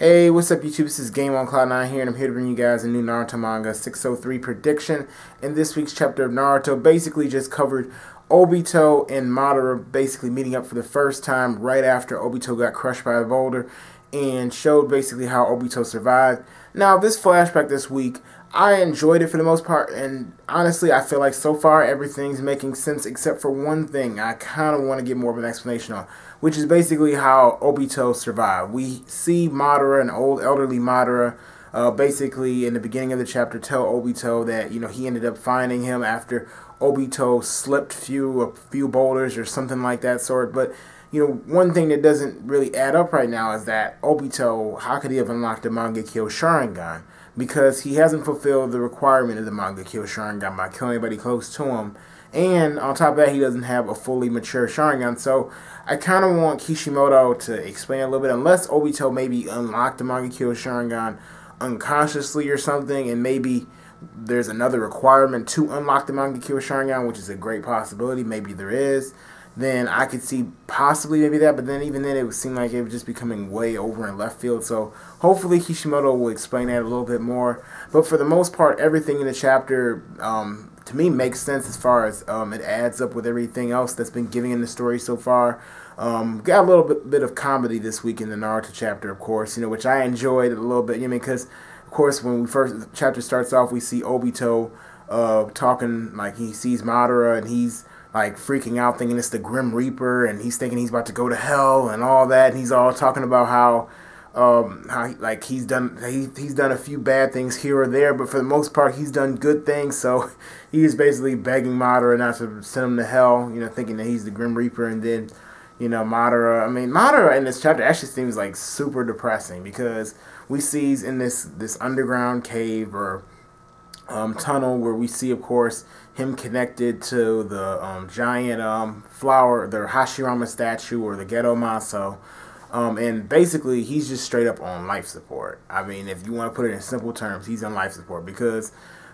Hey, what's up YouTube? This is Game on Cloud9 here, and I'm here to bring you guys a new Naruto manga 603 prediction. In this week's chapter of Naruto, basically just covered Obito and Madara basically meeting up for the first time right after Obito got crushed by a boulder, and showed basically how Obito survived. Now, this flashback this week, I enjoyed it for the most part, and honestly, I feel like so far everything's making sense except for one thing I kind of want to get more of an explanation on, which is basically how Obito survived. We see Madara, an old elderly Madara, basically in the beginning of the chapter tell Obito that, he ended up finding him after Obito slipped a few boulders or something like that sort. But one thing that doesn't really add up right now is that Obito, how could he have unlocked the Manga Sharingan? Because he hasn't fulfilled the requirement of the Manga Sharingan by killing anybody close to him. And on top of that, he doesn't have a fully mature Sharingan. So I kind of want Kishimoto to explain a little bit, unless Obito maybe unlocked the Manga Sharingan unconsciously or something, and maybe there's another requirement to unlock the Manga Sharingan, which is a great possibility. Maybe there is. Then I could see possibly maybe that, but then even then it would seem like it would just be coming way over in left field. So hopefully Kishimoto will explain that a little bit more. But for the most part, everything in the chapter to me makes sense as far as it adds up with everything else that's been given in the story so far. Got a little bit of comedy this week in the Naruto chapter, of course, which I enjoyed a little bit. Because of course when the chapter starts off, we see Obito talking like he sees Madara and he's like freaking out, thinking it's the Grim Reaper, and he's thinking he's about to go to hell and all that. And he's all talking about how he's done a few bad things here or there, but for the most part he's done good things. So he's basically begging Madara not to send him to hell, thinking that he's the Grim Reaper. And then Madara in this chapter actually seems like super depressing, because we see he's in this underground cave or tunnel where we see, of course, him connected to the giant flower, the Hashirama statue, or the Ghetto Maso. And basically, he's just straight up on life support. I mean, if you want to put it in simple terms, he's on life support, because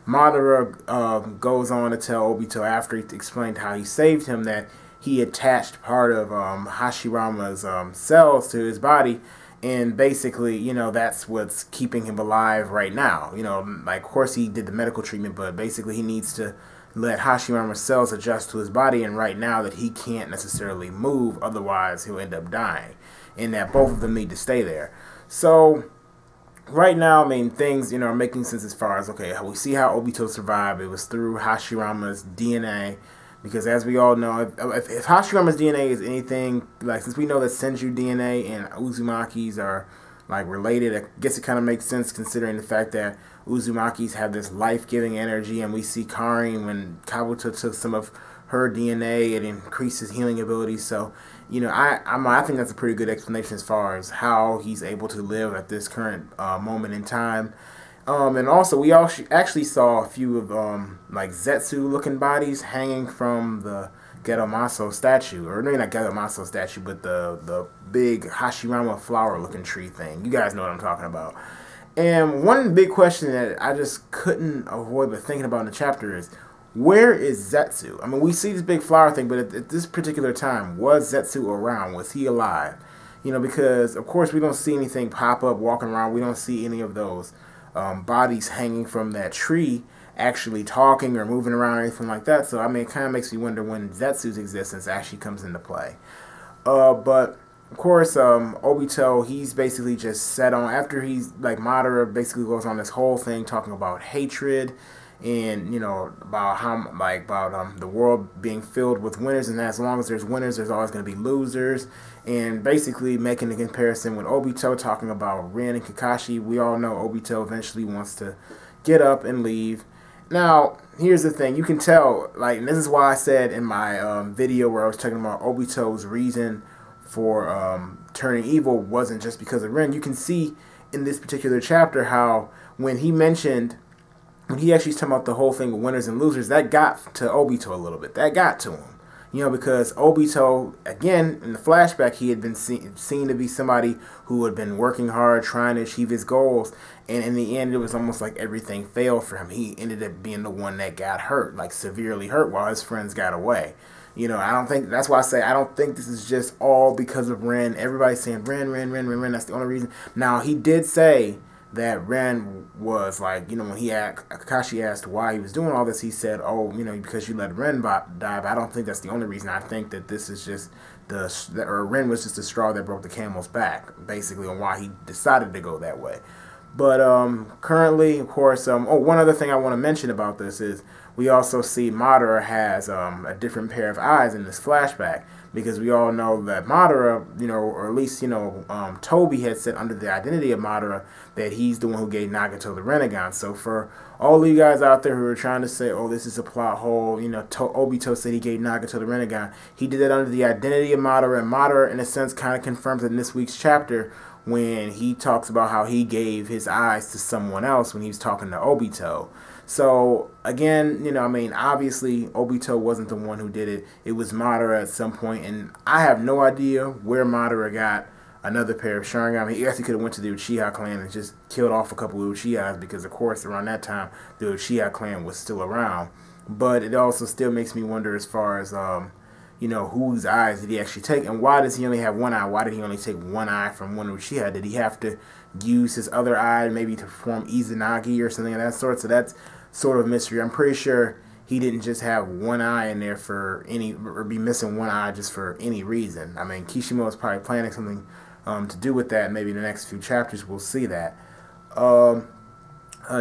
Madara goes on to tell Obito, after he explained how he saved him, that he attached part of Hashirama's cells to his body, and basically, that's what's keeping him alive right now. Like, of course he did the medical treatment, but basically he needs to let Hashirama's cells adjust to his body, and right now that he can't necessarily move, otherwise he'll end up dying, and that both of them need to stay there. So right now, things, are making sense as far as, okay, we see how Obito survived. It was through Hashirama's DNA, because as we all know, if Hashirama's DNA is anything, like, since we know that Senju DNA and Uzumaki's are like related, I guess it kind of makes sense considering the fact that Uzumaki's have this life-giving energy, and we see Karin, when Kabuto took some of her DNA, it increases healing abilities. So, I think that's a pretty good explanation as far as how he's able to live at this current moment in time. And also, we actually saw a few of like Zetsu-looking bodies hanging from the Ghetto Maso statue, or maybe not Ghetto Maso statue, but the big Hashirama flower-looking tree thing. You guys know what I'm talking about. And one big question that I just couldn't avoid but thinking about in the chapter is, where is Zetsu? I mean, we see this big flower thing, but at this particular time, was Zetsu around? Was he alive? Because, of course, we don't see anything pop up walking around. We don't see any of those bodies hanging from that tree actually talking or moving around or anything like that. So, it kind of makes me wonder when Zetsu's existence actually comes into play. But of course, Obito, he's basically just set on, after he's, like, Madara basically goes on this whole thing talking about hatred, and, about how, the world being filled with winners, and as long as there's winners, there's always going to be losers, and basically making a comparison with Obito, talking about Rin and Kakashi. We all know Obito eventually wants to get up and leave. Now, here's the thing, you can tell, and this is why I said in my video where I was talking about Obito's reason for turning evil wasn't just because of Rin. You can see in this particular chapter how when he actually talking about the whole thing with winners and losers, that got to Obito a little bit. That got to him. Because Obito, again, in the flashback, he had been seen to be somebody who had been working hard, trying to achieve his goals, and in the end, it was almost like everything failed for him. He ended up being the one that got hurt, like severely hurt, while his friends got away. You know, I don't think, that's why I say I don't think this is just all because of Ren. Everybody's saying Ren. That's the only reason. Now, he did say that Ren was like, you know, when Kakashi asked why he was doing all this, he said, oh, you know, because you let Ren die. But I don't think that's the only reason. I think that this is just Ren was just the straw that broke the camel's back, basically, on why he decided to go that way. But currently, of course, one other thing I want to mention about this is we also see Madara has a different pair of eyes in this flashback, because we all know that Madara, you know, or at least, you know, Toby had said under the identity of Madara that he's the one who gave Nagato the Rinnegan. So for all of you guys out there who are trying to say, oh, this is a plot hole, you know, Obito said he gave Nagato the Rinnegan, he did that under the identity of Madara, and Madara, in a sense, kind of confirms in this week's chapter when he talks about how he gave his eyes to someone else when he was talking to Obito. So, again, you know, I mean, obviously, Obito wasn't the one who did it. It was Madara at some point, and I have no idea where Madara got another pair of Sharingan. I mean, he actually could have went to the Uchiha clan and just killed off a couple of Uchihas, because, of course, around that time, the Uchiha clan was still around. But it also still makes me wonder as far as, you know, whose eyes did he actually take, and why does he only have one eye? Why did he only take one eye from one Uchiha? Did he have to use his other eye maybe to perform Izanagi or something of that sort? So that's sort of mystery. I'm pretty sure he didn't just have one eye in there for any, or be missing one eye just for any reason. I mean, Kishimoto's probably planning something to do with that. Maybe in the next few chapters we'll see that.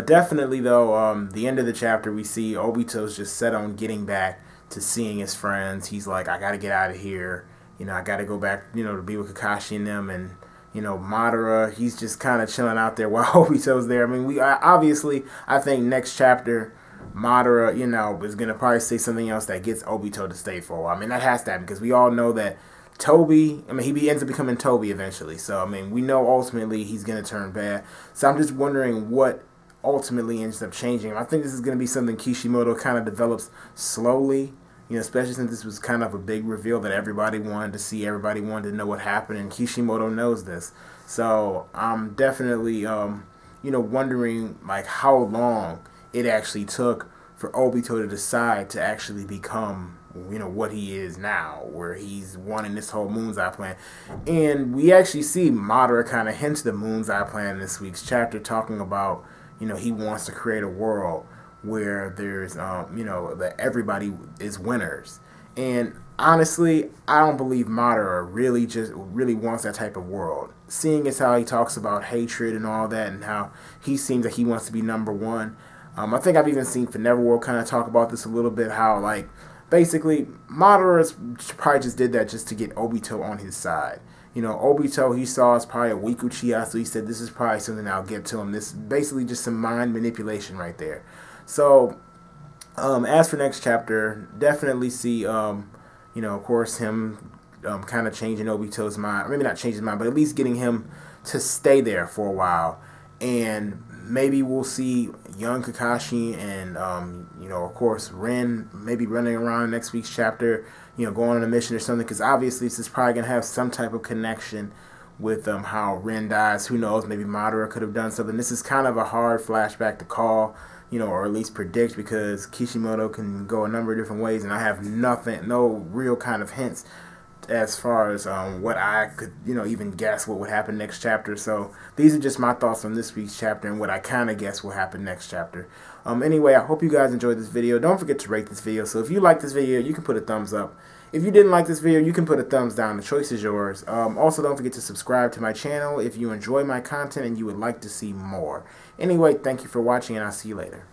Definitely, though, the end of the chapter, we see Obito's just set on getting back to seeing his friends. He's like, I gotta get out of here. You know, I gotta go back, you know, to be with Kakashi and them. And, you know, Madara, he's just kind of chilling out there while Obito's there. I mean, obviously, I think next chapter, Madara, you know, is going to probably say something else that gets Obito to stay for a while. I mean, that has to happen, because we all know that Toby, I mean, he ends up becoming Toby eventually. So, I mean, we know ultimately he's going to turn bad. So I'm just wondering what ultimately ends up changing. I think this is going to be something Kishimoto kind of develops slowly. You know, especially since this was kind of a big reveal that everybody wanted to see, everybody wanted to know what happened, and Kishimoto knows this. So I'm definitely, you know, wondering like how long it actually took for Obito to decide to actually become, you know, what he is now, where he's wanting this whole Moon's Eye plan. And we actually see Madara kind of hint the Moon's Eye plan in this week's chapter, talking about, you know, he wants to create a world where there's, you know, that everybody is winners. And honestly, I don't believe Madara really wants that type of world. Seeing as how he talks about hatred and all that, and how he seems like he wants to be number one. I think I've even seen Neverworld kind of talk about this a little bit, how, like, basically, Madara probably just did that just to get Obito on his side. You know, Obito, he saw as probably a weak Uchiha, so he said, this is probably something I'll get to him. This is basically just some mind manipulation right there. So, as for next chapter, definitely see, you know, of course, him kind of changing Obito's mind. Maybe not changing his mind, but at least getting him to stay there for a while. And maybe we'll see young Kakashi and, you know, of course, Ren maybe running around next week's chapter, you know, going on a mission or something. Because obviously this is probably going to have some type of connection with how Ren dies. Who knows? Maybe Madara could have done something. This is kind of a hard flashback to call, you know, or at least predict, because Kishimoto can go a number of different ways, and I have no real kind of hints as far as what I could, you know, even guess what would happen next chapter. So these are just my thoughts on this week's chapter and what I kind of guess will happen next chapter. Anyway, I hope you guys enjoyed this video. Don't forget to rate this video. So if you like this video, you can put a thumbs up. If you didn't like this video, you can put a thumbs down. The choice is yours. Also, don't forget to subscribe to my channel if you enjoy my content and you would like to see more. Anyway, thank you for watching, and I'll see you later.